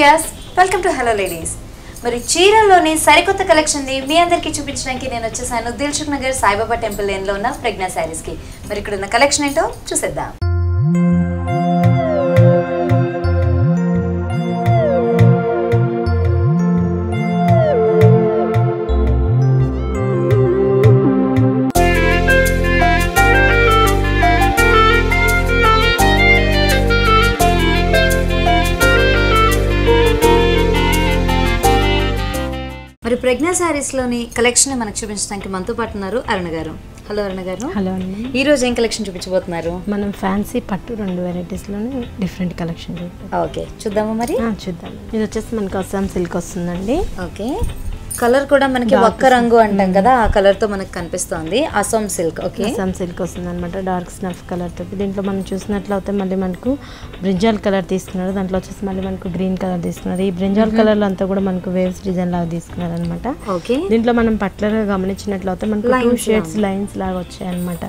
Viewers, welcome to hello ladies. మరి చీరల్లోని సరికొత్త collection ని మీ అందరికీ చూపించడానికి నేను వచ్చేసాను దిల్సుఖ్ నగర్ సాయిబాబా టెంపుల్ లేన్ లో ఉన్న ప్రజ్ఞా శారీస్ కి. మరి ఇక్కడ ఉన్న కలెక్షన్ ఏంటో చూసేద్దాం. మరి ప్రజ్ఞా శారీస్ లోని కలెక్షన్ మనకు చూపించడానికి మనతో పాటు ఉన్నారు అరుణ గారు. హలో అరుణ గారు. హలో అండి. ఈ రోజు ఏం కలెక్షన్ చూపించబోతున్నారు? మనం ఫ్యాన్సీ పట్టు 2 వెరైటీస్ లోనే డిఫరెంట్ కలెక్షన్ చూద్దాం. ఓకే, చూద్దామా మరి? చూద్దాం. ఇది వచ్చేసి మనకి అస్సాం సిల్క్ వస్తుందండి. ఓకే, కలర్ కూడా మనకి ఒక్క రంగు అంటాం కదా, ఆ కలర్ తో మనకి కనిపిస్తుంది. Assam silk. Okay, Assam silk వస్తుంది అనమాట, డార్క్ స్నఫ్ కలర్ తో. దీంట్లో మనం చూసినట్లయితే మళ్ళీ మనకు బ్రింజాల్ కలర్ తీసుకున్నారు, దాంట్లో వచ్చేసి మళ్ళీ మనకు గ్రీన్ కలర్ తీసుకున్నారు. ఈ బ్రింజాల్ కలర్ లో అంతా కూడా మనకు వేవ్స్ డిజైన్ లాగా తీసుకున్నారు అనమాట. ఓకే, దీంట్లో మనం పట్లర్ గమనించినట్లయితే మనకు 2 షేడ్స్ లైన్స్ లాగా వచ్చాయి అనమాట.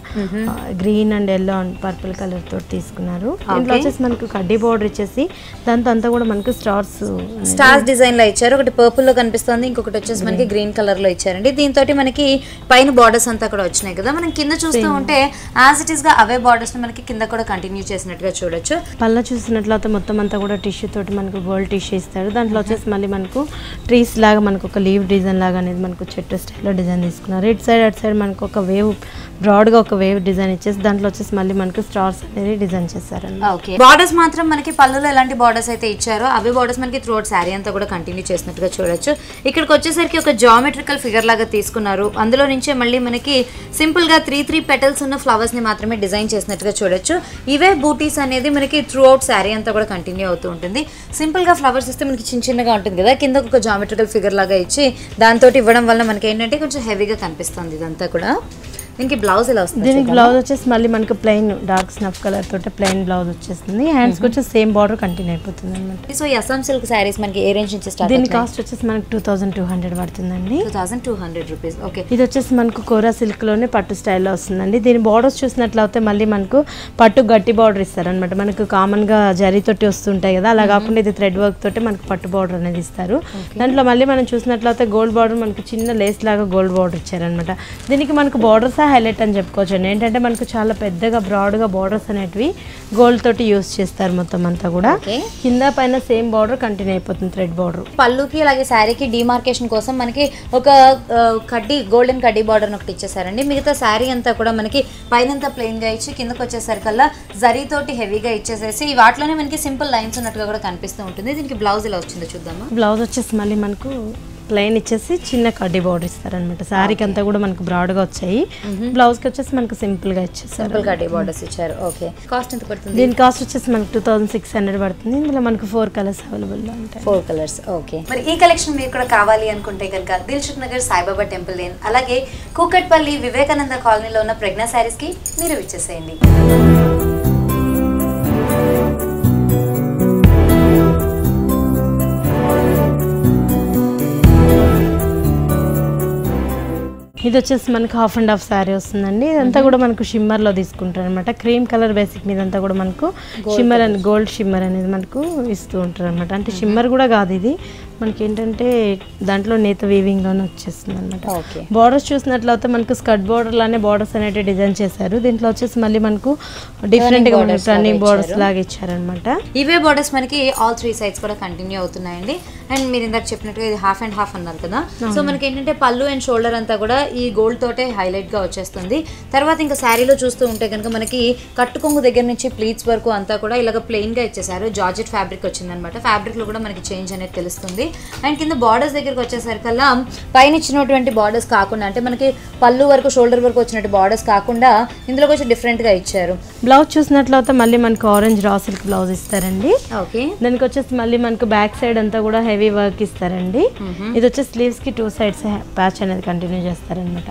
Green and yellow and purple colour తోటి తీసుకున్నారు. దీంట్లో వచ్చేసి మనకు కడ్డీ బోర్డర్ ఇచ్చేసి దాంతో అంతా కూడా మనకు స్టార్స్ డిజైన్ లో ఇచ్చారు. ఒకటి పర్పుల్ లో కనిపిస్తుంది, ఇంకొకటి వచ్చేసి మనకి గ్రీన్ కలర్ లో ఇచ్చారండి. దీంతో మనకి పైన బార్డర్స్ అంతా కూడా వచ్చినాయి కదా, మనం కింద చూస్తూ ఉంటే యాజ్ ఇట్ ఈస్ గా అవే బార్డర్స్ ని మనకి కింద కూడా కంటిన్యూ చేసినట్టుగా చూడొచ్చు. పళ్ళ చూసినట్లయితే మొత్తం అంతా కూడా టిష్యూ తోటి మనకు గోల్డ్ టిష్యూ ఇస్తారు. దాంట్లో వచ్చేసి మళ్ళీ మనకు ట్రీస్ లాగా మనకు ఒక లీవ్ డిజైన్ లాగా అనేది మనకు చెట్టు స్టైల్లో డిజైన్ తీసుకున్నారు. ఇటు సైడ్ అటు సైడ్ మనకు ఒక వేవ్ బ్రాడ్ గా ఒక వేవ్ డిజైన్ ఇచ్చేసి దాంట్లో వచ్చేసి మళ్ళీ మనకు స్టార్స్ అనేది డిజైన్ చేశారండి. ఓకే, బార్డర్స్ మాత్రం మనకి పళ్ళులో ఎలాంటి బార్డర్స్ అయితే ఇచ్చారో అవే బార్డర్స్ మనకి త్రూఅవుట్ శారీ అంతా కూడా కంటిన్యూ చేసినట్టుగా చూడొచ్చు. ఇక్కడికి వచ్చేసరికి ఒక జామెట్రికల్ ఫిగర్ లాగా తీసుకున్నారు. అందులో నుంచే మళ్ళీ మనకి సింపుల్ గా 3 పెటల్స్ ఉన్న ఫ్లవర్స్ ని మాత్రమే డిజైన్ చేసినట్టుగా చూడొచ్చు. ఇవే బూటీస్ అనేది మనకి త్రూఅవుట్ శారీ అంతా కూడా కంటిన్యూ అవుతూ ఉంటుంది. సింపుల్ గా ఫ్లవర్స్ ఇస్తే మనకి చిన్నగా ఉంటుంది కదా, కింద ఒక జామెట్రికల్ ఫిగర్ లాగా ఇచ్చి దాంతో ఇవ్వడం వల్ల మనకి ఏంటంటే కొంచెం హెవీగా కనిపిస్తుంది ఇదంతా కూడా. దీనికి బ్లౌజ్ ఎలా వస్తుంది? దీనికి బ్లౌజ్ వచ్చేసి మళ్ళీ మనకి ప్లెయిన్ డార్క్ స్నఫ్ కలర్ తోటి ప్లెయిన్ బ్లౌజ్ వచ్చేస్తుంది. హ్యాండ్స్ వచ్చేసి సేమ్ బార్డర్ కంటిన్యూ అయిపోతుంది అనమాట. సో ఈ అస్సాం సిల్క్ శారీస్ మనకి ఏ రేంజ్ నుంచి స్టార్ట్? దీని కాస్ట్ వచ్చేసి మనకి 2200 పడుతుందండి. 2200 రూపీస్. ఓకే, ఇది వచ్చేసి మనకు కోరా సిల్క్ లోనే పట్టు స్టైల్లో వస్తుందండి. దీని బార్డర్స్ చూసినట్లయితే మళ్ళీ మనకు పట్టు గట్టి బార్డర్ ఇస్తారు అనమాట. మనకు కామన్ గా జరీ తోటి వస్తుంటాయి కదా, అలా కాకుండా ఇది థ్రెడ్ వర్క్ తోటి మనకు పట్టు బార్డర్ అనేది ఇస్తారు. దాంట్లో మళ్ళీ మనం చూసినట్లయితే గోల్డ్ బార్డర్ మనకి చిన్న లేస్ లాగా గోల్డ్ బార్డర్ ఇచ్చారనమాట. దీనికి మనకు బార్డర్స్ హైలైట్ అని చెప్పుకోవచ్చు. ఏంటంటే మనకు చాలా పెద్దగా బ్రాడ్ గా బార్డర్స్ అనేటివి గోల్డ్ తోటి యూస్ చేస్తారు. మొత్తం అంతా కూడా కింద పైన సేమ్ బార్డర్ కంటిన్యూ అయిపోతుంది, థ్రెడ్ బార్డర్. పళ్ళుకి అలాగే శారీకి డిమార్కేషన్ కోసం మనకి ఒక కడ్డీ గోల్డెన్ కడ్డీ బార్డర్ ఒకటి ఇచ్చేసారండి. మిగతా శారీ అంతా కూడా మనకి పైనంతా ప్లెయిన్ గా ఇచ్చి కిందకి వచ్చేసరికల్లా జరీ తోటి హెవీగా ఇచ్చేసేసి వాటిలోనే మనకి సింపుల్ లైన్స్ ఉన్నట్టుగా కూడా కనిపిస్తూ ఉంటుంది. దీనికి బ్లౌజ్ ఎలా వచ్చిందో చూద్దామా. బ్లౌజ్ వచ్చేసి మళ్ళీ మనకు ప్లెయిన్ ఇచ్చేసి చిన్న కడ్డీ బార్డర్ ఇస్తారనమాట. శారీకి అంతా కూడా మనకు బ్రాడ్ గా వచ్చాయి. బ్లౌజ్ కి వచ్చేసి మనకు సింపుల్ గా ఇచ్చేసారు, సింపుల్ కడ్డీ బార్డర్స్ ఇచ్చారు. ఓకే, కాస్ట్ ఎంత పడుతుంది? దీని కాస్ట్ వచ్చేసి మనకు 2600 పడుతుంది. ఇందులో మనకు 4 కలర్స్ అవైలబుల్ గా ఉంటాయి. 4 కలర్స్. ఓకే, మరి ఈ కలెక్షన్ మీకు కూడా కావాలి అనుకుంటే కనుక దిల్సుఖ్ నగర్ సాయిబాబా టెంపుల్ లేన్ అలాగే కూకట్పల్లి వివేకానంద కాలనీలో ఉన్న ప్రజ్ఞా శారీస్ కి మీరు ఇచ్చేసేయండి. ఇది వచ్చేసి మనకు హాఫ్ అండ్ హాఫ్ శారీ వస్తుందండి. ఇదంతా కూడా మనకు షిమ్మర్ లో తీసుకుంటారు అనమాట. క్రీమ్ కలర్ బేసిక్ మీద అంతా కూడా మనకు షిమ్మర్ అండ్ గోల్డ్ షిమ్మర్ అనేది మనకు ఇస్తూ ఉంటారు అనమాట. అంటే షిమ్మర్ కూడా కాదు, ఇది మనకి ఏంటంటే దాంట్లో నేత వీవింగ్ లోనే వచ్చేస్తుంది అనమాట. బార్డర్స్ చూసినట్లయితే మనకు స్కర్ట్ బార్డర్ లానే బార్డర్స్ అనేవి డిజైన్ చేశారు. దీంట్లో వచ్చేసి మళ్ళీ మనకు డిఫరెంట్ గా రన్నింగ్ బార్డర్స్ లాగా ఇచ్చారనమాట. ఇవే బార్డర్స్ మనకి ఆల్ 3 సైడ్స్ కూడా కంటిన్యూ అవుతున్నాయండి. అండ్ మీరు ఇందాక చెప్పినట్టుగా ఇది హాఫ్ అండ్ హాఫ్ అన్నారు కదా, సో మనకి ఏంటంటే పళ్ళు అండ్ షోల్డర్ అంతా కూడా ఈ గోల్డ్ తోటే హైలైట్ గా వచ్చేస్తుంది. తర్వాత ఇంకా శారీలో చూస్తూ ఉంటే కనుక మనకి కట్టుకొంగు దగ్గర నుంచి ప్లీట్స్ వరకు అంతా కూడా ఇలాగ ప్లెయిన్ గా ఇచ్చేసారు. జార్జెట్ ఫ్యాబ్రిక్ వచ్చిందనమాట. ఫ్యాబ్రిక్ లో కూడా మనకి చేంజ్ అనేది తెలుస్తుంది. అండ్ కింద బార్డర్స్ దగ్గరికి వచ్చేసరికల్లా పైన ఇచ్చినటువంటి బార్డర్స్ కాకుండా అంటే మనకి పళ్ళు వరకు షోల్డర్ వరకు వచ్చినట్టు బార్డర్స్ కాకుండా ఇందులో కొంచెం డిఫరెంట్ గా ఇచ్చారు. బ్లౌజ్ చూసినట్లయితే మళ్ళీ మనకు ఆరెంజ్ రా సిల్క్ బ్లౌజ్ ఇస్తారండి. ఓకే, దానికి వచ్చేసి మళ్ళీ మనకు బ్యాక్ సైడ్ అంతా కూడా హెవీ వర్క్ ఇస్తారండి. ఇది వచ్చేసి స్లీవ్స్ కి 2 సైడ్స్ ప్యాచ్ అనేది కంటిన్యూ చేస్తారనమాట.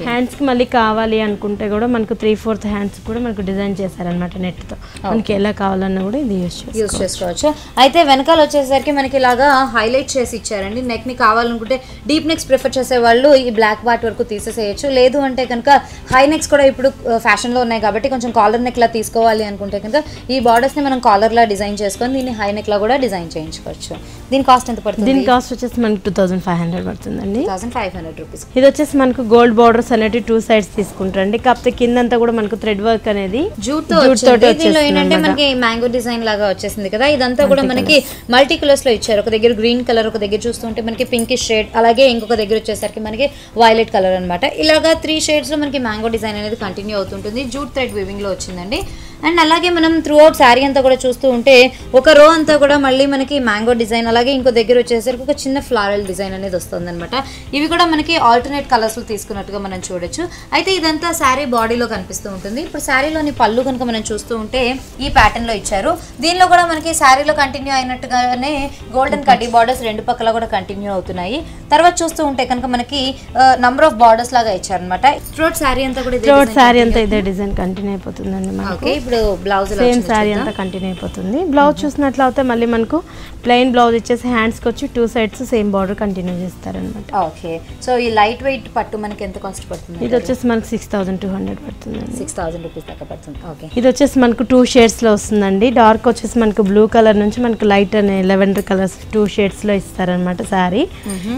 హ్యాండ్స్ కి మళ్ళీ కావాలి అనుకుంటే కూడా మనకు 3/4 హ్యాండ్స్ కూడా మనకు డిజైన్ చేశారనమాట నెట్ తో. మనకి ఎలా కావాలన్నా కూడా ఇది యూస్ చేసుకోవచ్చు. అయితే వెనకాల వచ్చేసరికి మనకి ఇలాగా హైలైట్ హైలైట్ చేసి ఇచ్చారండి. నెక్ ని కావాలనుకుంటే డీప్ నెక్స్ ప్రిఫర్ చేసే వాళ్ళు ఈ బ్లాక్ పార్ట్ వరకు తీసేసేయచ్చు. లేదు అంటే కనుక హై నెక్స్ కూడా ఇప్పుడు ఫ్యాషన్ లో ఉన్నాయి కాబట్టి కొంచెం కాలర్ నెక్ లా తీసుకోవాలి అనుకుంటే కనుక ఈ బార్డర్స్ ని మనం కాలర్ లా డిజైన్ చేసుకొని దీన్ని హై నెక్ లా కూడా డిజైన్ చేయించుకోవచ్చు. దీని కాస్ట్ ఎంత పడుతుంది? దీని కాస్ట్ వచ్చేసి మనకి 2500 పడుతుందండి. 2500 రూపీస్. ఇది వచ్చేసి మనకు గోల్డ్ బార్డర్స్ అనేవి 2 సైడ్స్ తీసుకుంటారండి. కాకపోతే కిందంతా కూడా మనకు థ్రెడ్ వర్క్ అనేది జూట్ తోటి దీనిలో ఏంటంటే మనకి మ్యాంగో డిజైన్ లాగా వచ్చేసింది కదా. ఇదంతా కూడా మనకి మల్టీ కలర్స్ లో ఇచ్చారు. ఒక దగ్గర గ్రీన్ కలర్, ఒక దగ్గర చూస్తుంటే మనకి పింకిష్ షేడ్, అలాగే ఇంకొక దగ్గర వచ్చేసరికి మనకి వైలెట్ కలర్ అనమాట. ఇలాగా 3 షేడ్స్ లో మనకి మ్యాంగో డిజైన్ అనేది కంటిన్యూ అవుతుంటుంది. జూట్ థ్రెడ్ వీవింగ్ లో వచ్చిందండి. అండ్ అలాగే మనం త్రూ అవుట్ శారీ అంతా కూడా చూస్తూ ఉంటే ఒక రో అంతా కూడా మళ్ళీ మనకి మ్యాంగో డిజైన్, అలాగే ఇంకో దగ్గర వచ్చేసరికి ఒక చిన్న ఫ్లారల్ డిజైన్ అనేది వస్తుంది అనమాట. ఇవి కూడా మనకి ఆల్టర్నేట్ కలర్స్ లో తీసుకున్నట్టుగా మనం చూడొచ్చు. అయితే ఇదంతా శారీ బాడీలో కనిపిస్తూ ఉంటుంది. ఇప్పుడు శారీలోని పళ్ళు కనుక మనం చూస్తూ ఉంటే ఈ ప్యాటర్న్ లో ఇచ్చారు. దీనిలో కూడా మనకి శారీలో కంటిన్యూ అయినట్టుగానే గోల్డెన్ కడ్డీ బార్డర్స్ రెండు పక్కల కూడా కంటిన్యూ అవుతున్నాయి. తర్వాత చూస్తూ ఉంటే కనుక మనకి నంబర్ ఆఫ్ బార్డర్స్ లాగా ఇచ్చారనమాట. త్రోట్ శారీ అంతా కూడా ఇదే డిజైన్ కంటిన్యూ అయిపోతుందండి. ఓకే, ఇప్పుడు బ్లౌజ్ సేమ్ శారీ అంతా కంటిన్యూ అయిపోతుంది. బ్లౌజ్ చూసినట్లయితే మళ్ళీ మనకు ప్లెయిన్ బ్లౌజ్ ఇచ్చేసి హ్యాండ్స్ కి వచ్చి 2 సైడ్స్ సేమ్ బార్డర్ కంటిన్యూ చేస్తారనమాట. ఓకే, సో ఈ లైట్ వెయిట్ పట్టు మనకి ఎంత కాస్ట్ పడుతుంది? ఇది వచ్చేసి మనకి 6200 పడుతుందండి. 6000 రూపీస్ దాకా పడుతుంది. ఓకే, ఇది వచ్చేసి మనకు 2 షేడ్స్ లో వస్తుందండి. డార్క్ వచ్చేసి మనకు బ్లూ కలర్ నుంచి మనకు లైట్ అనే లెవెండర్ కలర్స్ 2 షేడ్స్ లో ఇస్తారనమాట శారీ.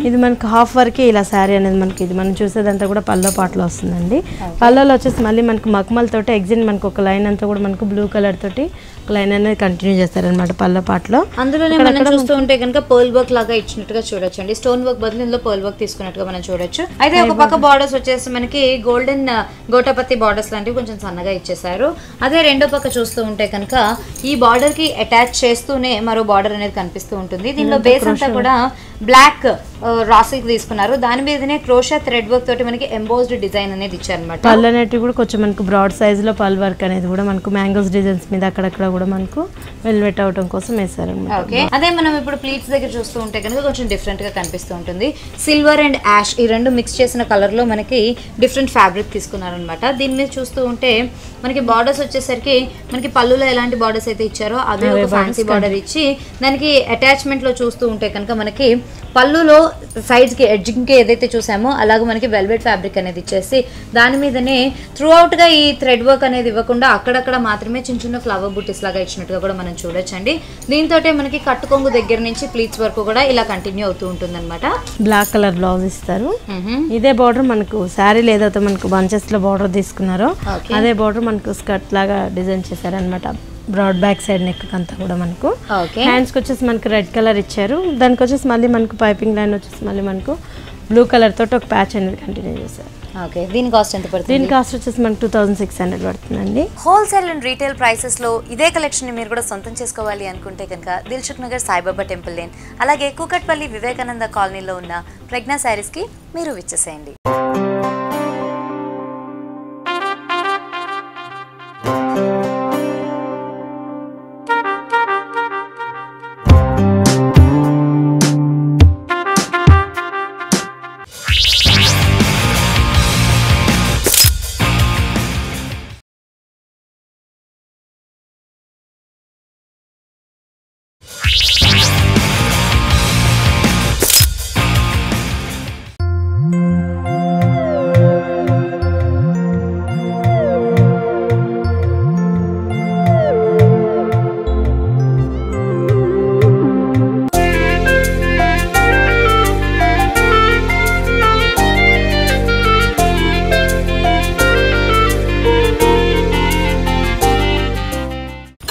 ఇది మనకు హాఫ్ వరకే ఇలా శారీ అనేది మనకి ఇది మనం చూసేదంతా కూడా పల్లో పాటలో వస్తుందండి. పల్లోలో వచ్చేసి మళ్ళీ మనకు మక్మల్ తోటి ఎగ్జిట్ మనకు ఒక లైన్ అంతా కూడా మనకు బ్లూ కలర్ తోటి లైన్ అనేది కంటిన్యూ చేస్తారనమాట పల్లో పాటలో. అందులోనే మనం చూస్తూ ఉంటే కనుక పర్ల్ వర్క్ లాగా ఇచ్చినట్టుగా చూడొచ్చు అండి. స్టోన్ వర్క్ బదులు ఇందులో పర్ల్ వర్క్ తీసుకున్నట్టుగా మనం చూడొచ్చు. అయితే ఒక పక్క బార్డర్స్ వచ్చేసి మనకి గోల్డెన్ గోటాపత్తి బార్డర్స్ లాంటివి కొంచెం సన్నగా ఇచ్చేసారు. అదే రెండో పక్క చూస్తూ ఉంటే కనుక ఈ బార్డర్ కి అటాచ్ చేస్తూనే మరో బార్డర్ అనేది కనిపిస్తూ ఉంటుంది. దీనిలో బేస్ అంతా కూడా బ్లాక్ రాసిక్ తీసుకున్నారు. దాని మీదనే క్రోషా థ్రెడ్ వర్క్ తోటి మనకి ఎంబోస్డ్ డిజైన్ అనేది ఇచ్చారనమాట. పళ్ళు అనేటివి కూడా కొంచెం మనకు బ్రాడ్ సైజ్ లో పల్ వర్క్ అనేది కూడా మనకు మ్యాంగోస్ డిజైన్స్ మీద అక్కడక్కడ కూడా మనకు వెల్వెట్ అవడం కోసం వేసారనమాట. ఓకే, అదే మనం ఇప్పుడు ప్లీట్స్ దగ్గర చూస్తూ ఉంటే కనుక కొంచెం డిఫరెంట్ గా కనిపిస్తూ ఉంటుంది. సిల్వర్ అండ్ యాష్ ఈ రెండు మిక్స్ చేసిన కలర్ లో మనకి డిఫరెంట్ ఫ్యాబ్రిక్ తీసుకున్నారనమాట. దీని మీద చూస్తూ ఉంటే మనకి బార్డర్స్ వచ్చేసరికి మనకి పళ్ళులో ఎలాంటి బార్డర్స్ అయితే ఇచ్చారో అవి ఒక ఫ్యాన్సీ బార్డర్ ఇచ్చి దానికి అటాచ్మెంట్ లో చూస్తూ ఉంటే కనుక మనకి పళ్ళులో సైడ్స్ కి ఎడ్జింగ్ కి ఏదైతే చూసామో అలాగే మనకి వెల్వెట్ ఫ్యాబ్రిక్ అనేది ఇచ్చేసి దాని మీదనే త్రూ అవుట్ గా ఈ థ్రెడ్ వర్క్ అనేది ఇవ్వకుండా అక్కడక్కడ మాత్రమే చిన్న చిన్న ఫ్లవర్ బూటీస్ లాగా ఇచ్చినట్టుగా కూడా మనం చూడొచ్చండి. దీంతో మనకి కట్టుకొంగు దగ్గర నుంచి ప్లీట్స్ వరకు కూడా ఇలా కంటిన్యూ అవుతూ ఉంటుంది అనమాట. బ్లాక్ కలర్ బ్లౌజ్ ఇస్తారు. ఇదే బార్డర్ మనకు శారీ ఏదైతే మనకు బంచెస్ లో బార్డర్ తీసుకున్నారో అదే బార్డర్ మనకు స్కర్ట్ లాగా డిజైన్ చేశారనమాట. బ్రాడ్ బ్యాక్ సైడ్ నెక్ అంతా కూడా మనకు హ్యాండ్స్కి వచ్చేసి మనకు రెడ్ కలర్ ఇచ్చారు. దానికి వచ్చేసి మళ్ళీ మనకు పైపింగ్ లైన్ వచ్చేసి మళ్ళీ మనకు బ్లూ కలర్ తోటి ఒక ప్యాచ్ అనేది కంటిన్యూ చేశారు. ఓకే, దీని కాస్ట్ ఎంత పడుతుంది? దీని కాస్ట్ వచ్చేసి మనకు 2600 పడుతుందండి. హోల్సేల్ అండ్ రీటైల్ ప్రైసెస్ లో ఇదే కలెక్షన్ ని మీరు కూడా సొంతం చేసుకోవాలి అనుకుంటే కనుక దిల్సుఖ్ నగర్ సాయిబాబా టెంపుల్ లేన్, అలాగే కూకట్పల్లి వివేకానంద కాలనీలో ఉన్న ప్రజ్ఞా శారీస్ కి మీరు విచ్చేసేయండి.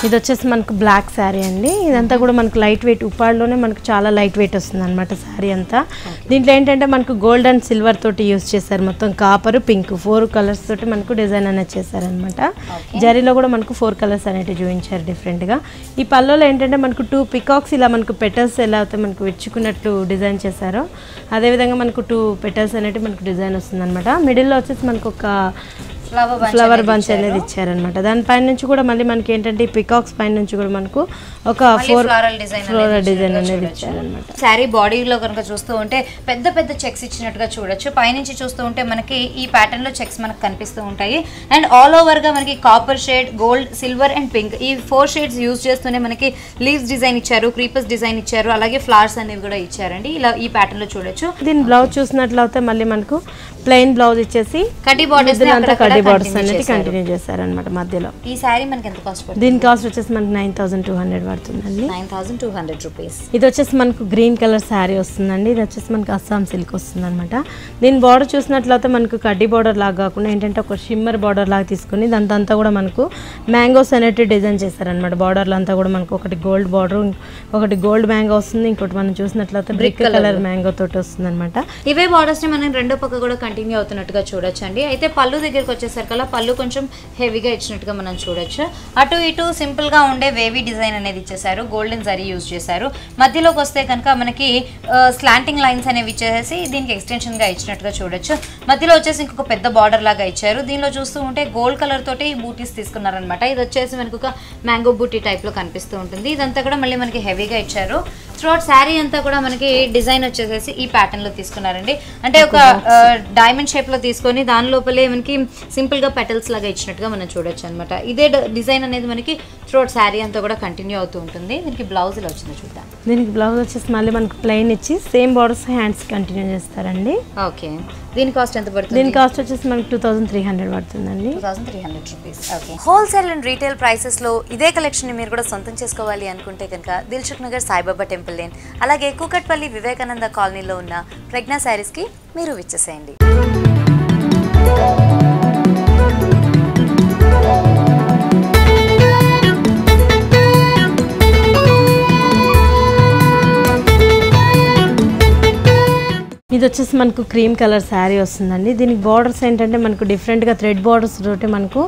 ఇది వచ్చేసి మనకు బ్లాక్ శారీ అండి. ఇదంతా కూడా మనకు లైట్ వెయిట్ ఉప్పాడులోనే మనకు చాలా లైట్ వెయిట్ వస్తుంది అనమాట శారీ అంతా. దీంట్లో ఏంటంటే మనకు గోల్డ్ అండ్ సిల్వర్ తోటి యూస్ చేశారు. మొత్తం కాపర్, పింక్ 4 కలర్స్ తోటి మనకు డిజైన్ అనేది చేశారనమాట. జరీలో కూడా మనకు 4 కలర్స్ అనేవి చూపించారు డిఫరెంట్గా. ఈ పళ్ళలో ఏంటంటే మనకు 2 పికాక్స్ ఇలా మనకు పెటల్స్ ఎలా అయితే మనకు విచ్చుకున్నట్లు డిజైన్ చేశారో అదేవిధంగా మనకు 2 పెటల్స్ అనేవి మనకు డిజైన్ వస్తుంది అనమాట. మిడిల్లో వచ్చేసి మనకు ఒక ఫ్లవర్ బంచ్ అనేది ఇచ్చారనమాట. దానిపైన నుంచి కూడా మళ్ళీ మనకి ఏంటంటే ఈ పికాక్స్ పైన నుంచి కూడా మనకు ఒక ఫ్లోరల్ డిజైన్ అనేది ఇచ్చారనమాట. శారీ బాడీలో కనుక చూస్తూ ఉంటే పెద్ద పెద్ద చెక్స్ ఇచ్చినట్టుగా చూడొచ్చు. పైనుంచి చూస్తూ ఉంటే మనకి ఈ ప్యాటర్న్ లో చెక్స్ మనకు కనిపిస్తూ ఉంటాయి. అండ్ ఆల్ ఓవర్ గా మనకి copper shade, gold, silver and pink ఈ 4 షేడ్స్ యూజ్ చేస్తూనే మనకి లీవ్స్ డిజైన్ ఇచ్చారు, క్రీపర్స్ డిజైన్ ఇచ్చారు, అలాగే ఫ్లవర్స్ అనేవి కూడా ఇచ్చారండి. ఇలా ఈ ప్యాటర్న్ లో చూడొచ్చు. దీని బ్లౌజ్ చూసినట్లయితే మళ్ళీ మనకు ప్లెయిన్ బ్లౌజ్ ఇచ్చేసి కడ్డీ బార్డర్స్ అనేది కంటిన్యూ చేశారనమాట మధ్యలో. ఈ సారీ మనకి ఎంత కాస్ట్ పడుతుంది? దీని కాస్ట్ వచ్చేసి మనకి 9200 పడుతుందండి. 9200 రూపీస్. ఇది వచ్చేసి మనకు గ్రీన్ కలర్ శారీ వస్తుందండి. ఇది వచ్చేసి మనకు అస్సాం సిల్క్ వస్తుంది అనమాట. దీని బార్డర్ చూసినట్లయితే మనకు కడ్డీ బార్డర్ లాగా కాకుండా ఏంటంటే ఒక షిమ్మర్ బార్డర్ లాగా తీసుకుని దాంతా కూడా మనకు మ్యాంగోస్ అనేవి డిజైన్ చేశారనమాట. బార్డర్లో అంతా కూడా మనకు ఒకటి గోల్డ్ బార్డర్, ఒకటి గోల్డ్ మ్యాంగో వస్తుంది, ఇంకోటి మనం చూసినట్లయితే బ్రిక్ కలర్ మ్యాంగో తోటి వస్తుంది అనమాట. ఇవే బార్డర్స్ ని మనం రెండో పక్క కూడా కంటిన్యూ అవుతున్నట్టుగా చూడొచ్చు అండి. అయితే పళ్ళు దగ్గరికి వచ్చేసరికల్లా పళ్ళు కొంచెం హెవీగా ఇచ్చినట్టుగా మనం చూడొచ్చు. అటు ఇటు సింపుల్ గా ఉండే వేవీ డిజైన్ అనేది ఇచ్చేసారు, గోల్డెన్ జరీ యూజ్ చేశారు. మధ్యలోకి వస్తే కనుక మనకి స్లాంటింగ్ లైన్స్ అనేవి ఇచ్చేసి దీనికి ఎక్స్టెన్షన్ గా ఇచ్చినట్టుగా చూడొచ్చు. మధ్యలో వచ్చేసి ఇంకొక పెద్ద బార్డర్ లాగా ఇచ్చారు. దీనిలో చూస్తూ ఉంటే గోల్డ్ కలర్ తోటి బూటీస్ తీసుకున్నారనమాట. ఇది వచ్చేసి మనకు ఒక మ్యాంగో బూటీ టైప్ లో కనిపిస్తూ ఉంటుంది. ఇదంతా కూడా మళ్ళీ మనకి హెవీగా ఇచ్చారు. త్రూఅవుట్ శారీ అంతా కూడా మనకి డిజైన్ వచ్చేసేసి ఈ ప్యాటర్న్ లో తీసుకున్నారండి. అంటే ఒక డైమండ్ షేప్ లో తీసుకొని దాని లోపలే మనకి సింపుల్ గా పెటల్స్ లాగా ఇచ్చినట్టుగా మనం చూడొచ్చు అనమాట. ఇదే డిజైన్ అనేది మనకి త్రూఅవుట్ శారీ అంతా కూడా కంటిన్యూ అవుతూ ఉంటుంది. దీనికి బ్లౌజ్ ఇలా వచ్చింది చూద్దాం. దీనికి బ్లౌజ్ వచ్చేసి మళ్ళీ మనకు ప్లెయిన్ ఇచ్చి సేమ్ బార్డర్స్ హ్యాండ్స్ కంటిన్యూ చేస్తారండి. ఓకే, దీని కాస్ట్ ఎంత పడుతుంది? దీని కాస్ట్ వచ్చేసి మనకి 2300 పడుతుందండి. 2300 rupees. Okay, wholesale and retail prices లో ఇదే కలెక్షన్ ని మీరు కూడా సొంతం చేసుకోవాలి అనుకుంటే కనుక దిల్సుఖ్ నగర్ సాయిబాబా టెంపుల్ లేన్, అలాగే కూకట్పల్లి వివేకానంద కాలనీలో ఉన్న ప్రజ్ఞా శారీస్ కి మీరు విచ్చేసేయండి. ఇది వచ్చేసి మనకు క్రీమ్ కలర్ శారీ వస్తుందండి. దీనికి బార్డర్స్ ఏంటంటే మనకు డిఫరెంట్గా థ్రెడ్ బార్డర్స్ తోటి మనకు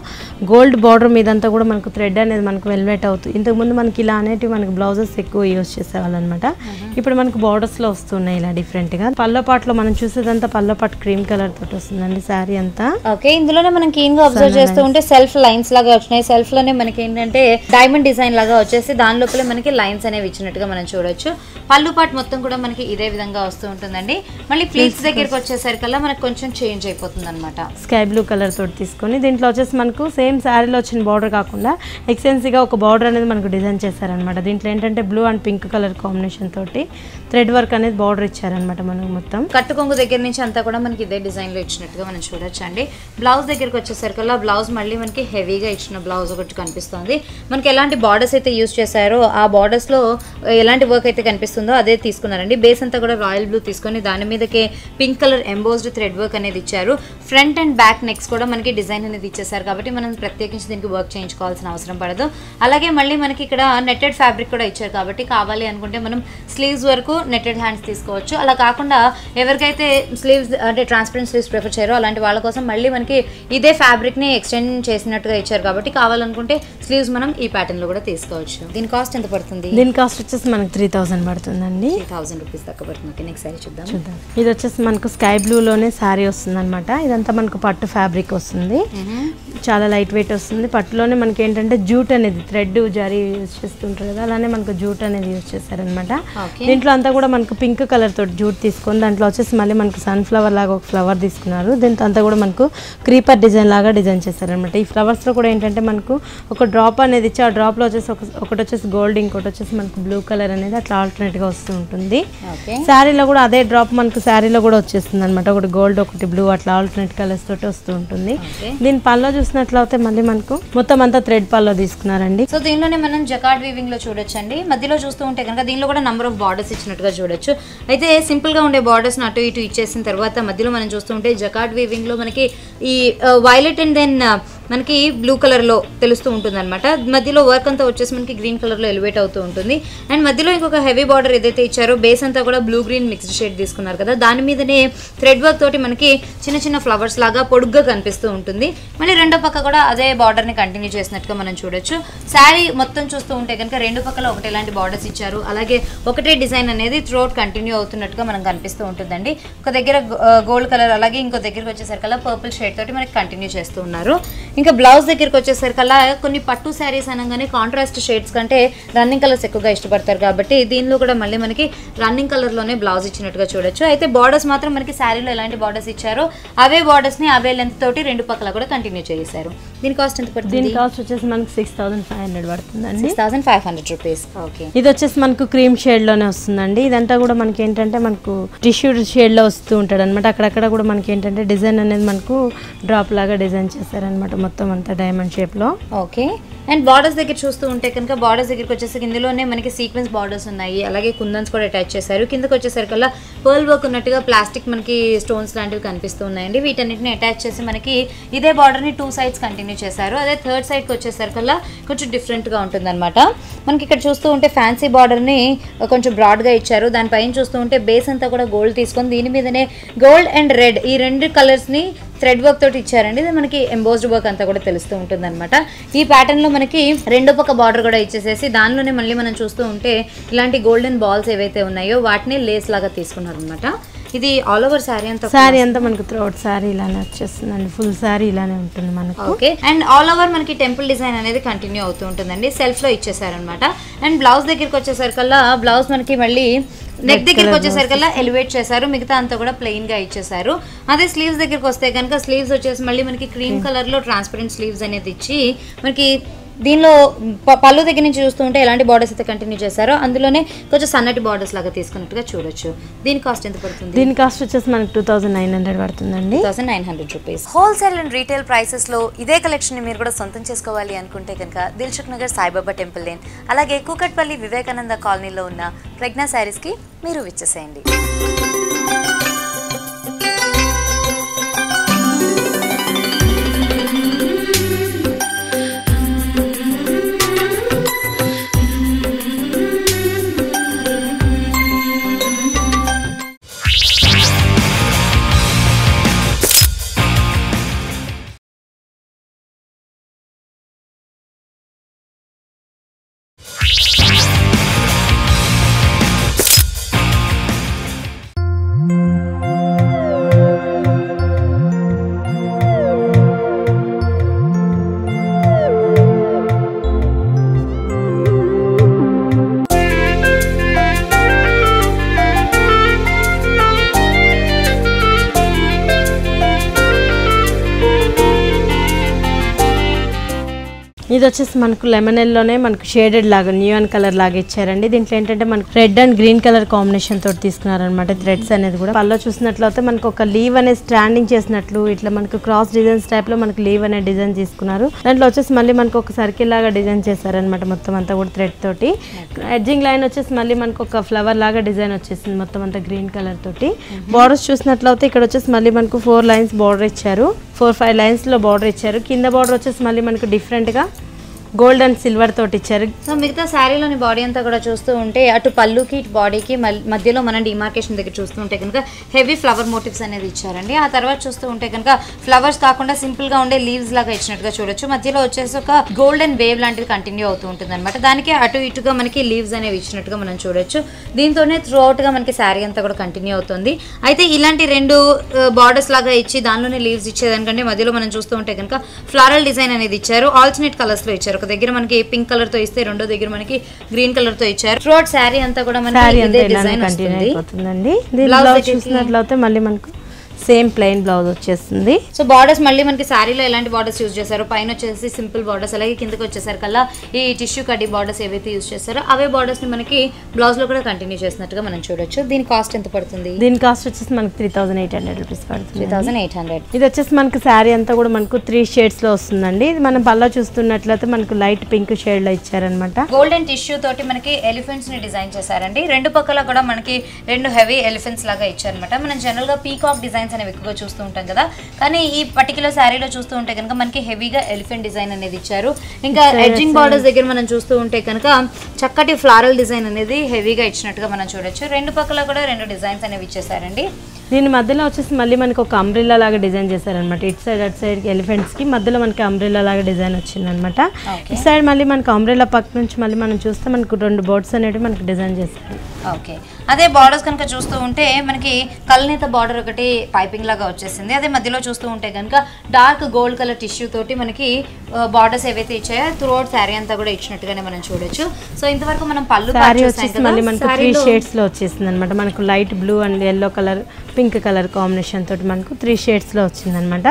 గోల్డ్ బార్డర్ మీదంతా కూడా మనకు థ్రెడ్ అనేది మనకు వెల్వెట్ అవుతుంది. ఇంతకుముందు మనకి ఇలా అనేటివి మనకు బ్లౌజెస్ ఎక్కువ యూజ్ చేసేవాళ్ళు అనమాట. ఇప్పుడు మనకు బార్డర్స్లో వస్తున్నాయి ఇలా డిఫరెంట్గా. పల్లో పాటలో మనం చూసేదంతా పల్లో పాటు క్రీమ్ కలర్ తోటి వస్తుందండి శారీ అంతా. ఓకే, ఇందులోనే మనం క్లీన్ గా అబ్జర్వ్ చేస్తూ ఉంటే సెల్ఫ్ లైన్స్ లాగా వచ్చినాయి. సెల్ఫ్ లోనే మనకి ఏంటంటే డైమండ్ డిజైన్ లాగా వచ్చేసి దాని లోపల మనకి లైన్స్ అనేవి ఇచ్చినట్టుగా మనం చూడొచ్చు. పళ్ళు పాటు మొత్తం కూడా మనకి ఇదే విధంగా వస్తూ ఉంటుందండి. మళ్ళీ ప్లీట్స్ దగ్గరికి వచ్చేసరికల్లా మనకు కొంచెం చేంజ్ అయిపోతుంది అనమాట. స్కై బ్లూ కలర్ తోటి తీసుకొని దీంట్లో వచ్చేసి మనకు సేమ్ శారీలో వచ్చిన బార్డర్ కాకుండా ఎక్స్టెన్సివ్గా ఒక బార్డర్ అనేది మనకు డిజైన్ చేశారనమాట. దీంట్లో ఏంటంటే blue and pink colour combination తోటి థ్రెడ్ వర్క్ అనేది బార్డర్ ఇచ్చారనమాట. మనకు మొత్తం కట్టు కొంగు దగ్గర నుంచి అంతా కూడా మనకి ఇదే డిజైన్ లో ఇచ్చినట్టుగా మనం చూడొచ్చు అండి. బ్లౌజ్ దగ్గరికి వచ్చేసరికల్లా బ్లౌజ్ మళ్ళీ మనకి హెవీగా ఇచ్చిన బ్లౌజ్ ఒకటి కనిపిస్తుంది. మనకి ఎలాంటి బార్డర్స్ అయితే యూజ్ చేశారో ఆ బార్డర్స్ లో ఎలాంటి వర్క్ అయితే కనిపిస్తుందో అదే తీసుకున్నారండి. బేస్ అంతా కూడా రాయల్ బ్లూ తీసుకొని దాని మీదకే pink colour embossed thread work అనేది ఇచ్చారు. ఫ్రంట్ అండ్ బ్యాక్ నెక్స్ కూడా మనకి డిజైన్ అనేది ఇచ్చేసారు కాబట్టి మనం ప్రత్యేకించి దీనికి వర్క్ చేయించుకోవాల్సిన అవసరం పడదు. అలాగే మళ్ళీ మనకి ఇక్కడ నెట్టెడ్ ఫ్యాబ్రిక్ కూడా ఇచ్చారు కాబట్టి కావాలి అనుకుంటే మనం స్లీవ్స్ వరకు నెట్టెడ్ హ్యాండ్స్ తీసుకోవచ్చు. అలా కాకుండా ఎవరికైతే స్లీవ్స్ అంటే ట్రాన్స్పరెంట్ స్లీవ్స్ ప్రిఫర్ చేయరో అలాంటి వాళ్ళ కోసం మళ్ళీ మనకి ఇదే ఫ్యాబ్రిక్ ని ఎక్స్టెండ్ చేసినట్టుగా ఇచ్చారు కాబట్టి కావాలనుకుంటే స్లీవ్స్ మనం ఈ ప్యాటర్న్ లో కూడా తీసుకోవచ్చు. దీని కాస్ట్ ఎంత పడుతుంది? దీని కాస్ట్ వచ్చేసి మనకి 3000 పడుతుందండి. 3000 రూపీస్ దాకా పడుతుంది. నెక్స్ట్ సారీ చూద్దాం. ఇది వచ్చేసి మనకు స్కై బ్లూలోనే శారీ వస్తుంది అనమాట. ఇదంతా మనకు పట్టు ఫ్యాబ్రిక్ వస్తుంది. చాలా లైట్ వెయిట్ వస్తుంది. పట్టులోనే మనకి ఏంటంటే జూట్ అనేది థ్రెడ్ జరీ యూజ్ చేస్తుంటారు కదా, అలానే మనకు జూట్ అనేది యూజ్ చేశారనమాట. దీంట్లో అంతా కూడా మనకు పింక్ కలర్ తోటి జూట్ తీసుకొని దాంట్లో వచ్చేసి మళ్ళీ మనకు సన్ఫ్లవర్ లాగా ఒక ఫ్లవర్ తీసుకున్నారు. దీంతో అంతా కూడా మనకు క్రీపర్ డిజైన్ లాగా డిజైన్ చేశారనమాట. ఈ ఫ్లవర్స్ లో కూడా ఏంటంటే మనకు ఒక డ్రాప్ అనేది ఇచ్చి ఆ డ్రాప్ లో వచ్చేసి ఒకటి వచ్చేసి గోల్డ్, ఇంకోటి వచ్చేసి మనకు బ్లూ కలర్ అనేది అట్లా ఆల్టర్నేట్ గా వస్తూ ఉంటుంది. శారీలో కూడా అదే డ్రాప్ మనకు శారీలో కూడా వచ్చేస్తుంది అనమాట. ఒకటి గోల్డ్ ఒకటి బ్లూ అట్లా ఆల్టర్నేట్ కలర్స్ తోటి వస్తూ ఉంటుంది. దీని పల్లో చూసినట్లయితే మళ్ళీ మనకు మొత్తం అంతా థ్రెడ్ పల్లో తీసుకున్నారండి. సో దీనిలోనే మనం జకార్డ్ వీవింగ్ లో చూడొచ్చండి. మధ్యలో చూస్తూ ఉంటే కనుక దీనిలో కూడా నంబర్ ఆఫ్ బార్డర్స్ ఇచ్చినట్టుగా చూడొచ్చు. అయితే సింపుల్ గా ఉండే బార్డర్స్ అటు ఇటు ఇచ్చేసిన తర్వాత మధ్యలో మనం చూస్తూ ఉంటే జకార్డ్ వీవింగ్ లో మనకి ఈ వైలెట్ అండ్ దెన్ మనకి బ్లూ కలర్ లో తెలుస్తూ ఉంటుంది అనమాట. మధ్యలో వర్క్ అంతా వచ్చేసి మనకి గ్రీన్ కలర్ లో ఎలివేట్ అవుతూ ఉంటుంది. అండ్ మధ్యలో ఇంకొక హెవీ బార్డర్ ఏదైతే ఇచ్చారో బేస్ అంతా కూడా బ్లూ గ్రీన్ మిక్స్డ్ షేడ్ తీసుకున్నారు కదా, దాని మీదనే థ్రెడ్ వర్క్ తోటి మనకి చిన్న చిన్న ఫ్లవర్స్ లాగా పొడుగ్గా కనిపిస్తూ ఉంటుంది. మళ్ళీ రెండో పక్క కూడా అదే బార్డర్ ని కంటిన్యూ చేసినట్టుగా మనం చూడొచ్చు. శారీ మొత్తం చూస్తూ ఉంటే కనుక రెండు పక్కల ఒకటి ఇలాంటి బార్డర్స్ ఇచ్చారు. అలాగే ఒకటే డిజైన్ అనేది త్రూఅవుట్ కంటిన్యూ అవుతున్నట్టుగా మనకు కనిపిస్తూ ఉంటుందండి. ఒక దగ్గర గోల్డ్ కలర్, అలాగే ఇంకో దగ్గరికి వచ్చేసరికల్లా పర్పుల్ షేడ్ తోటి మనకి కంటిన్యూ చేస్తూ ఉన్నారు. ఇంకా బ్లౌజ్ దగ్గరికి వచ్చేసరికల్లా కొన్ని పట్టు శారీస్ అనగానే కాంట్రాస్ట్ షేడ్స్ కంటే రన్నింగ్ కలర్స్ ఎక్కువగా ఇష్టపడతారు కాబట్టి దీనిలో కూడా మళ్ళీ మనకి రన్నింగ్ కలర్ లోనే బ్లౌజ్ ఇచ్చినట్టుగా చూడొచ్చు. అయితే బార్డర్స్ మాత్రం మనకి శారీలో ఎలాంటి బార్డర్స్ ఇచ్చారో అవే బార్డర్స్ ని అవే లెంత్ తోటి రెండు పక్కల కూడా కంటిన్యూ చేశారు. దీని కాస్ట్ ఎంత పడుతుంది? దీని కాస్ట్ వచ్చేసి మనకి 6500 పడుతుందండి. 6500 రూపీస్. ఓకే, ఇది వచ్చేసి మనకు క్రీమ్ షేడ్ లోనే వస్తుందండి. ఇదంతా కూడా మనకి ఏంటంటే మనకు టిష్యూ షేడ్ లో వస్తూ ఉంటాడు అనమాట. అక్కడక్కడ కూడా మనకి ఏంటంటే డిజైన్ అనేది మనకు డ్రాప్ లాగా డిజైన్ చేశారనమాట, మొత్తం అంతా డైమండ్ షేప్ లో. ఓకే, అండ్ బార్డర్స్ దగ్గర చూస్తూ ఉంటే కనుక బార్డర్స్ దగ్గరికి వచ్చేసరికి ఇందులోనే మనకి సీక్వెన్స్ బార్డర్స్ ఉన్నాయి. అలాగే కుందన్స్ కూడా అటాచ్ చేశారు. కిందకి వచ్చేసరికల్లా పర్ల్ వర్క్ ఉన్నట్టుగా ప్లాస్టిక్ మనకి స్టోన్స్ లాంటివి కనిపిస్తూ ఉన్నాయండి. వీటన్నిటిని అటాచ్ చేసి మనకి ఇదే బార్డర్ ని 2 సైడ్స్ కంటిన్యూ చేశారు. అదే థర్డ్ సైడ్ కి వచ్చేసరికల్లా కొంచెం డిఫరెంట్ గా ఉంటుంది అనమాట. మనకి ఇక్కడ చూస్తూ ఉంటే ఫ్యాన్సీ బార్డర్ ని కొంచెం బ్రాడ్ గా ఇచ్చారు. దానిపైన చూస్తూ ఉంటే బేస్ అంతా కూడా గోల్డ్ తీసుకొని దీని మీదనే గోల్డ్ అండ్ రెడ్ ఈ రెండు కలర్స్ ని థ్రెడ్ వర్క్ తోటి ఇచ్చారండి. ఇది మనకి ఎంబోస్డ్ వర్క్ అంతా కూడా తెలుస్తూ ఉంటుంది అనమాట. ఈ ప్యాటర్న్ లో మనకి రెండు పక్క బార్డర్ కూడా ఇచ్చేసేసి దానిలోనే మళ్ళీ మనం చూస్తూ ఉంటే ఇలాంటి గోల్డెన్ బాల్స్ ఏవైతే ఉన్నాయో వాటిని లేస్ లాగా తీసుకున్నారు అనమాట. ఇది ఆల్ ఓవర్ శారీ అంతా మనకు త్రోట్ శారీ ఇలానే వచ్చేస్తుందండి. ఫుల్ శారీ ఇలానే ఉంటుంది మనకు. ఓకే, అండ్ ఆల్ ఓవర్ మనకి టెంపుల్ డిజైన్ అనేది కంటిన్యూ అవుతూ ఉంటుందండి. సెల్ఫ్ లో ఇచ్చేసారనమాట. అండ్ బ్లౌజ్ దగ్గరికి వచ్చేసరికల్లా బ్లౌజ్ మనకి మళ్ళీ నెక్ దగ్గరికి వచ్చేసరికల్లా ఎలివేట్ చేశారు. మిగతా అంతా కూడా ప్లెయిన్ గా ఇచ్చేసారు. అదే స్లీవ్స్ దగ్గరికి వస్తే కనుక స్లీవ్స్ వచ్చేసి మళ్ళీ మనకి క్రీమ్ కలర్ లో ట్రాన్స్పరెంట్ స్లీవ్స్ అనేది ఇచ్చి మనకి దీనిలో పళ్ళు దగ్గర నుంచి చూస్తూ ఉంటే ఎలాంటి బార్డర్స్ అయితే కంటిన్యూ చేశారో అందులోనే కొంచెం సన్నటి బార్డర్స్ లాగా తీసుకున్నట్టుగా చూడొచ్చు. దీని కాస్ట్ ఎంత పడుతుంది? దీని కాస్ట్ వచ్చేసి మనకి 2900 పడుతుందండి. 2900 rupees. Wholesale and retail prices లో ఇదే కలెక్షన్ ని మీరు కూడా సొంతం చేసుకోవాలి అనుకుంటే కనుక దిల్సుఖ్ నగర్ సాయిబాబా టెంపుల్ లేన్, అలాగే కూకట్పల్లి వివేకానంద కాలనీలో ఉన్న ప్రజ్ఞా శారీస్ కి మీరు విచ్చేసేయండి. ఇది వచ్చేసి మనకు లెమన్ ఎల్లోనే మనకు షేడెడ్ లాగా న్యూయాన్ కలర్ లాగా ఇచ్చారండి. దీంట్లో ఏంటంటే మనకు red and green colour combination తోటి తీసుకున్నారనమాట. థ్రెడ్స్ అనేది కూడా పల్లో చూసినట్లయితే మనకు ఒక లీవ్ అనేది స్టాండింగ్ చేసినట్లు ఇట్లా మనకు క్రాస్ డిజైన్స్ టైప్ లో మనకు లీవ్ అనే డిజైన్ తీసుకున్నారు. దాంట్లో వచ్చేసి మళ్ళీ మనకు ఒక సర్కిల్ లాగా డిజైన్ చేశారనమాట. మొత్తం అంతా కూడా థ్రెడ్ తోటి ఎడ్జింగ్ లైన్ వచ్చేసి మళ్ళీ మనకు ఒక ఫ్లవర్ లాగా డిజైన్ వచ్చేసింది మొత్తం అంతా గ్రీన్ కలర్ తోటి. బార్డర్స్ చూసినట్లయితే ఇక్కడ వచ్చేసి మళ్ళీ మనకు 4 లైన్స్ బార్డర్ ఇచ్చారు. 4-5 లైన్స్ లో బార్డర్ ఇచ్చారు. కింద బార్డర్ వచ్చేసి మళ్ళీ మనకు డిఫరెంట్ గా గోల్డ్ అండ్ సిల్వర్ తోటి ఇచ్చారు. సో మిగతా శారీలోని బాడీ అంతా కూడా చూస్తూ ఉంటే అటు పళ్ళుకి ఇటు బాడీకి మధ్యలో మనం డిమార్కేషన్ దగ్గర చూస్తూ ఉంటే కనుక హెవీ ఫ్లవర్ మోటివ్స్ అనేది ఇచ్చారండి. ఆ తర్వాత చూస్తూ ఉంటే కనుక ఫ్లవర్స్ కాకుండా సింపుల్ గా ఉండే లీవ్స్ లాగా ఇచ్చినట్టుగా చూడొచ్చు. మధ్యలో వచ్చేసి ఒక గోల్డెన్ వేవ్ లాంటిది కంటిన్యూ అవుతూ ఉంటుంది అనమాట. దానికి అటు ఇటుగా మనకి లీవ్స్ అనేవి ఇచ్చినట్టుగా మనం చూడొచ్చు. దీంతోనే త్రూ అవుట్ గా మనకి శారీ అంతా కూడా కంటిన్యూ అవుతుంది. అయితే ఇలాంటి రెండు బార్డర్స్ లాగా ఇచ్చి దానిలోనే లీవ్స్ ఇచ్చేదానికంటే మధ్యలో మనం చూస్తూ ఉంటే కనుక ఫ్లారల్ డిజైన్ అనేది ఇచ్చారు. ఆల్టర్నేట్ కలర్స్ లో ఇచ్చారు. ఒక దగ్గర మనకి పింక్ కలర్ తో ఇస్తే రెండో దగ్గర మనకి గ్రీన్ కలర్ తో ఇచ్చారు. త్రూఅవుట్ శారీ అంతా కూడా మనకి ఇదే డిజైన్ వస్తుంది. బ్లౌజ్ చూసినట్లయితే మళ్ళీ మనకు సేమ్ ప్లెయిన్ బ్లౌజ్ వచ్చేస్తుంది. సో బార్డర్స్ మళ్ళీ మనకి శారీలో ఎలాంటి బార్డర్స్ యూజ్ చేశారు, పైన వచ్చేసి సింపుల్ బార్డర్స్, అలాగే కిందకి వచ్చేసరికల్లా ఈ టిష్యూ కడ్డీ బార్డర్స్ ఏవైతే యూజ్ చేస్తారో అవే బార్డర్స్ ని మనకి బ్లౌజ్ లో కూడా కంటిన్యూ చేసినట్టుగా మనం చూడొచ్చు. దీని కాస్ట్ ఎంత పడుతుంది? దీని కాస్ట్ వచ్చేసి మనకి 3800 రూపీస్ పడుతుంది. 3800. ఇది వచ్చేసి మనకి శారీ అంతా కూడా మనకు 3 షేడ్స్ లో వస్తుందండి. ఇది మనం పళ్ళ చూస్తున్నట్లయితే మనకు లైట్ పింక్ షేడ్ లో ఇచ్చారనమాట. గోల్డెన్ టిష్యూ తోటి మనకి ఎలిఫెంట్స్ ని డిజైన్ చేశారండి. రెండు పక్కల కూడా మనకి రెండు హెవీ ఎలిఫెంట్స్ లాగా ఇచ్చారనమాట. మనం జనరల్ గా పీకాక్ డిజైన్స్ డిజైన్స్ అనేవి ఎక్కువగా చూస్తూ ఉంటాం కదా, కానీ ఈ పర్టికులర్ శారీలో చూస్తూ ఉంటే కనుక మనకి హెవీగా ఎలిఫెంట్ డిజైన్ అనేది ఇచ్చారు. ఇంకా ఎడ్జింగ్ బార్డర్స్ దగ్గర మనం చూస్తూ ఉంటే కనుక చక్కటి ఫ్లారల్ డిజైన్ అనేది హెవీగా ఇచ్చినట్టుగా మనం చూడొచ్చు. రెండు పక్కల కూడా 2 డిజైన్స్ అనేవి ఇచ్చేసారండి. దీని మధ్యలో వచ్చేసి మళ్ళీ మనకి ఒక అంబ్రిల్లా లాగా డిజైన్ చేశారనమాట. ఇటు సైడ్ అటు సైడ్ ఎలిఫెంట్స్ కి మధ్యలో మనకి అంబ్రిల్లా లాగా డిజైన్ వచ్చిందనమాట. ఇటు సైడ్ మళ్ళీ మనకి అంబ్రిల్లా పక్క నుంచి మళ్ళీ మనం చూస్తే మనకు 2 బోర్డ్స్ అనేవి మనకి డిజైన్ చేశారు. ఓకే, అదే బార్డర్స్ కనుక చూస్తూ ఉంటే మనకి కల్నేత బార్డర్ ఒకటి పైపింగ్ లాగా వచ్చేసింది. అదే మధ్యలో చూస్తూ ఉంటే కనుక డార్క్ గోల్డ్ కలర్ టిష్యూ తోటి మనకి బార్డర్స్ ఏవైతే ఇచ్చాయో త్రూ అవుట్ శారీ అంతా కూడా ఇచ్చినట్టుగానే మనం చూడొచ్చు. సో ఇంతవరకు మనం పళ్ళు శారీ వచ్చేసి మళ్ళీ మనకు 3 షేడ్స్ లో వచ్చేసింది అనమాట. మనకు light blue and yellow colour, pink colour combination తోటి మనకు 3 షేడ్స్ లో వచ్చింది అనమాట.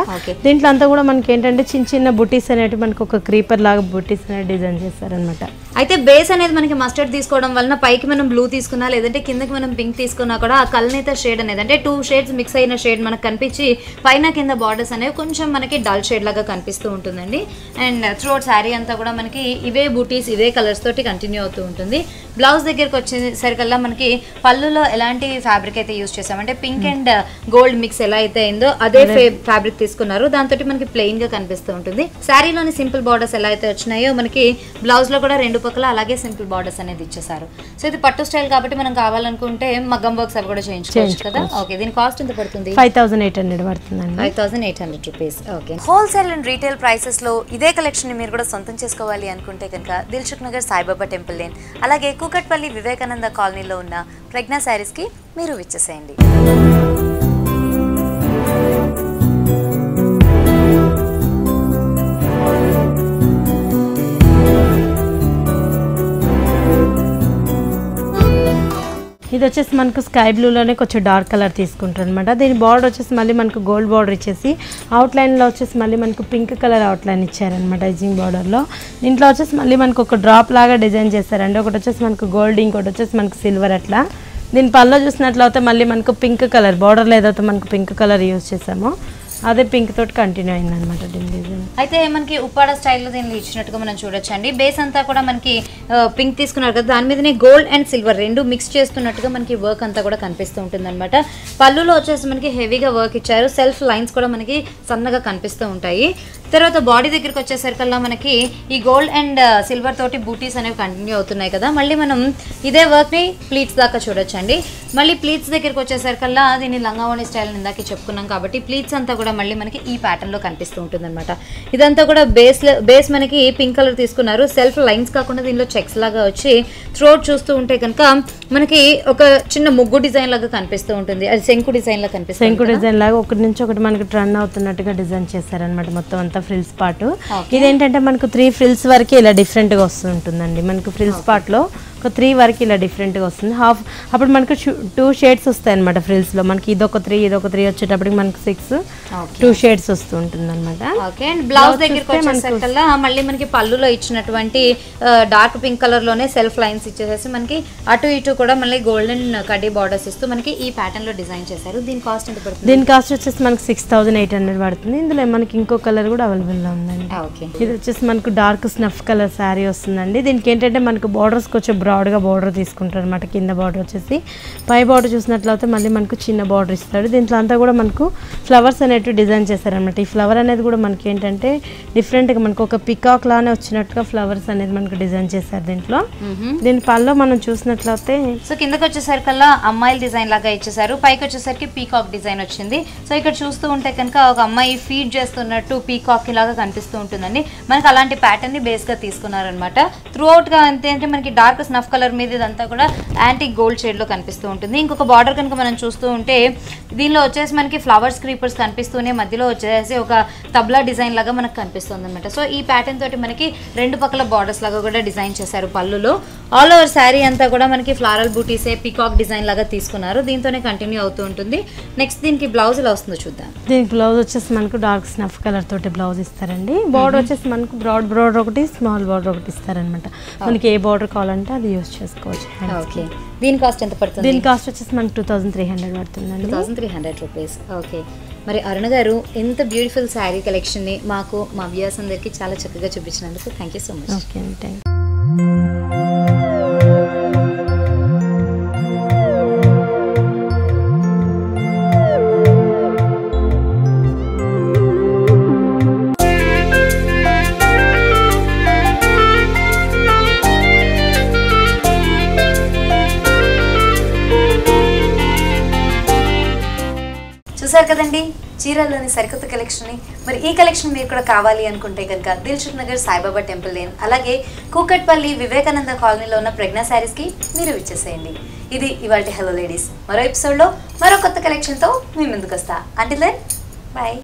దీంట్లో అంతా కూడా మనకి ఏంటంటే చిన్న చిన్న బుటీస్ అనేవి మనకు ఒక క్రీపర్ లాగా బుటీస్ అనేది డిజైన్ చేశారనమాట. అయితే బేస్ అనేది మనకి మస్టర్డ్ తీసుకోవడం వలన పైకి మనం బ్లూ తీసుకున్నా లేదంటే కిందకి మనం పింక్ తీసుకున్నా కూడా ఆ కల్నేత షేడ్ అనేది అంటే 2 షేడ్స్ మిక్స్ అయిన షేడ్ మనకు కనిపించి పైన కింద బార్డర్స్ అనేవి కొంచెం మనకి డల్ షేడ్ లాగా కనిపిస్తూ ఉంటుందండి. అండ్ త్రూఅవుట్ శారీ అంతా కూడా మనకి ఇవే బూటీస్ ఇవే కలర్స్ తోటి కంటిన్యూ అవుతూ ఉంటుంది. బ్లౌజ్ దగ్గరకు వచ్చేసరికల్లా మనకి పళ్ళులో ఎలాంటి ఫ్యాబ్రిక్ అయితే యూజ్ చేసామంటే పింక్ అండ్ గోల్డ్ మిక్స్ ఎలా అయితే అయిందో అదే ఫ్యాబ్రిక్ తీసుకున్నారు. దాంతో మనకి ప్లెయిన్ గా కనిపిస్తూ ఉంటుంది. శారీలోని సింపుల్ బార్డర్స్ ఎలా అయితే వచ్చినాయో మనకి బ్లౌజ్ లో కూడా 2 పక్కల అలాగే సింపుల్ బార్డర్స్ అనేది ఇచ్చేసారు. సో ఇది పట్టు స్టైల్ కాబట్టి మనం కావాలనుకుంటే మగ్గం వర్క్స్ అవి కూడా చేయించుకోవచ్చు కదా. ఓకే, దీని కాస్ట్ ఎంత పడుతుంది? 5800 పడుతుందండి. 5800 rupees. Okay, wholesale and retail prices లో ఇదే కలెక్షన్ ని మీరు కూడా సొంతం చేసుకోవాలి అనుకుంటే కనుక దిల్సుఖ్ నగర్ సాయిబాబా టెంపుల్ లేన్ అలాగే కూకట్పల్లి వివేకానంద కాలనీలో ఉన్న ప్రజ్ఞా శారీస్ కి మీరు విచ్చేసేయండి. ఇది వచ్చేసి మనకు స్కై బ్లూలోనే కొంచెం డార్క్ కలర్ తీసుకుంటారు అనమాట. దీని బార్డర్ వచ్చేసి మళ్ళీ మనకు గోల్డ్ బార్డర్ ఇచ్చేసి అవుట్లైన్లో వచ్చేసి మళ్ళీ మనకు పింక్ కలర్ అవుట్లైన్ ఇచ్చారనమాట ఎడ్జింగ్ బార్డర్లో. దీంట్లో వచ్చేసి మళ్ళీ మనకు ఒక డ్రాప్ లాగా డిజైన్ చేశారండి. ఒకటి వచ్చేసి మనకు గోల్డ్, ఇంకోటి వచ్చేసి మనకు సిల్వర్ అట్లా. దీని పళ్ళలో చూసినట్లయితే మళ్ళీ మనకు పింక్ కలర్ బార్డర్లో ఏదైతే మనకు పింక్ కలర్ యూజ్ చేసామో అదే పింక్ తోటి కంటిన్యూ అయింది అనమాట డిజైన్. అయితే మనకి ఉప్పాడ స్టైల్లో దీన్ని ఇచ్చినట్టుగా మనం చూడొచ్చు అండి. బేస్ అంతా కూడా మనకి పింక్ తీసుకున్నారు కదా, దాని మీదనే గోల్డ్ అండ్ సిల్వర్ 2 మిక్స్ చేస్తున్నట్టుగా మనకి వర్క్ అంతా కూడా కనిపిస్తూ ఉంటుంది అనమాట. పళ్ళులో వచ్చేసి మనకి హెవీగా వర్క్ ఇచ్చారు. సెల్ఫ్ లైన్స్ కూడా మనకి సన్నగా కనిపిస్తూ ఉంటాయి. తర్వాత బాడీ దగ్గరికి వచ్చేసరికల్లా మనకి ఈ గోల్డ్ అండ్ సిల్వర్ తోటి బూటీస్ అనేవి కంటిన్యూ అవుతున్నాయి కదా. మళ్ళీ మనం ఇదే వర్క్ని ప్లీట్స్ దాకా చూడొచ్చండి. మళ్ళీ ప్లీట్స్ దగ్గరికి వచ్చేసరికల్లా దీన్ని లంగావోణి స్టైల్ ఇందాక చెప్పుకున్నాం కాబట్టి ప్లీట్స్ అంతా కూడా మళ్ళీ మనకి ఈ ప్యాటర్న్ లో కనిపిస్తూ ఉంటుంది అనమాట. ఇదంతా కూడా బేస్ మనకి పింక్ కలర్ తీసుకున్నారు. సెల్ఫ్ లైన్స్ కాకుండా దీనిలో చెక్స్ లాగా వచ్చి త్రోట్ చూస్తూ ఉంటే కనుక మనకి ఒక చిన్న ముగ్గు డిజైన్ లాగా కనిపిస్తూ ఉంటుంది. అది శంకు డిజైన్ లాగా కనిపిస్తుంది. శంకు డిజైన్ లాగా ఒకటి నుంచి ఒకటి మనకి రన్ అవుతున్నట్టుగా డిజైన్ చేశారనమాట. మొత్తం అంతా ఫ్రిల్స్ పార్ట్. ఇదేంటంటే మనకు 3 ఫ్రిల్స్ వరకు ఇలా డిఫరెంట్ గా వస్తుంటుందండి. మనకు ఫ్రిల్స్ పార్ట్ లో ఒక 3 వరకు ఇలా డిఫరెంట్గా వస్తుంది. అప్పుడు మనకు 2 షేడ్స్ వస్తాయి అనమాట ఫ్రిల్స్లో. మనకి ఇదొక 3 వచ్చేటప్పటికి మనకి 6 2 షేడ్స్ వస్తూ ఉంటుంది అనమాట. ఓకే, అండ్ బ్లౌజ్ దగ్గరికి వచ్చేసరికల్లా మళ్ళీ మనకి పళ్ళులో ఇచ్చినటువంటి డార్క్ పింక్ కలర్ లోనే సెల్ఫ్ లైన్స్ ఇచ్చేసేసి మనకి అటు ఇటు కూడా మళ్ళీ గోల్డెన్ కడ్డీ బార్డర్స్ ఇస్తూ మనకి ఈ ప్యాటర్న్ లో డిజైన్ చేశారు. దీని కాస్ట్ ఎంత పడుతుంది? దీని కాస్ట్ వచ్చేసి మనకి 6800 పడుతుంది. ఇందులో మనకి ఇంకో కలర్ కూడా అవైలబుల్ గా ఉందండి. ఓకే, ఇది వచ్చేసి మనకు డార్క్ స్నఫ్ కలర్ శారీ వస్తుందండి. దీనికి ఏంటంటే మనకు బార్డర్స్ కొంచెం బ్రాడ్గా బార్డర్ తీసుకుంటారు అనమాట. కింద బార్డర్ వచ్చేసి పై బార్డర్ చూసినట్లయితే మళ్ళీ మనకు చిన్న బార్డర్ ఇస్తాడు. దీంట్లో అంతా కూడా మనకు ఫ్లవర్స్ అనేవి డిజైన్ చేశారనమాట. ఈ ఫ్లవర్ అనేది కూడా మనకి ఏంటంటే డిఫరెంట్గా మనకు ఒక పికాక్ లానే వచ్చినట్టుగా ఫ్లవర్స్ అనేది మనకు డిజైన్ చేశారు దీంట్లో. దీని పళ్ళలో మనం చూసినట్లయితే సో కిందకి వచ్చేసరికల్లా అమ్మాయిల డిజైన్ లాగా ఇచ్చేసారు. పైకి వచ్చేసరికి పీకాక్ డిజైన్ వచ్చింది. సో ఇక్కడ చూస్తూ ఉంటే కనుక ఒక అమ్మాయి ఫీడ్ చేస్తున్నట్టు పీకాక్ లాగా కనిపిస్తూ ఉంటుందండి. మనకి అలాంటి ప్యాటర్న్ ని బేస్ గా తీసుకున్నారనమాట. త్రూ అవుట్ గా అంతే అంటే మనకి డార్క్ స్నఫ్ కలర్ మీద ఇదంతా కూడా యాంటిక్ గోల్డ్ షేడ్ లో కనిపిస్తూ ఉంటుంది. ఇంకొక బార్డర్ కనుక మనం చూస్తూ ఉంటే దీనిలో వచ్చేసి మనకి ఫ్లవర్స్ క్రీపర్స్ కనిపిస్తూనే మధ్యలో వచ్చేసి ఒక తబ్లా డిజైన్ లాగా మనకు కనిపిస్తుంది అనమాట. సో ఈ ప్యాటర్న్ తోటి మనకి 2 పక్కల బార్డర్స్ లాగా కూడా డిజైన్ చేశారు పళ్ళులో. ఆల్ ఓవర్ శారీ అంతా కూడా మనకి ఫ్లారల్ బూటీసే పికాక్ డిజైన్ లాగా తీసుకున్నారు. దీంతోనే కంటిన్యూ అవుతూ ఉంటుంది. నెక్స్ట్ దీనికి బ్లౌజ్ ఎలా వస్తుందో చూద్దాం. దీనికి బ్లౌజ్ వచ్చేసి మనకు డార్క్ స్నఫ్ కలర్ తోటి బ్లౌజ్ ఇస్తారండి. బార్డర్ వచ్చేసి మనకు బ్రాడ్ బార్డర్ ఒకటి, స్మాల్ బార్డర్ ఒకటి ఇస్తారనమాట. మనకి ఏ బార్డర్ కావాలంటే అది యూజ్ చేసుకోవచ్చు. ఓకే, దీని కాస్ట్ ఎంత పడుతుంది? దీని కాస్ట్ వచ్చేసి మనకు 2300 పడుతుందండి. 2300 రూపీస్. ఓకే, మరి అరుణ గారు ఎంత బ్యూటిఫుల్ శారీ కలెక్షన్ని మాకు మా వ్యూయర్స్ అందరికీ చాలా చక్కగా చూపించినందుకు thank you so much. Okay అండి, థ్యాంక్ యూ. చూసారు కదండి చీరల్లోని సరికొత్త కలెక్షన్ని. మరి ఈ కలెక్షన్ మీరు కూడా కావాలి అనుకుంటే కనుక దిల్సుఖ్ నగర్ సాయిబాబా టెంపుల్ లేన్ అలాగే కూకట్పల్లి వివేకానంద కాలనీలో ఉన్న ప్రజ్ఞా శారీస్కి మీరు ఇచ్చేసేయండి. ఇది ఇవాల్టి హలో లేడీస్. మరో ఎపిసోడ్లో మరో కొత్త కలెక్షన్తో మీ ముందుకు వస్తా. Until then bye.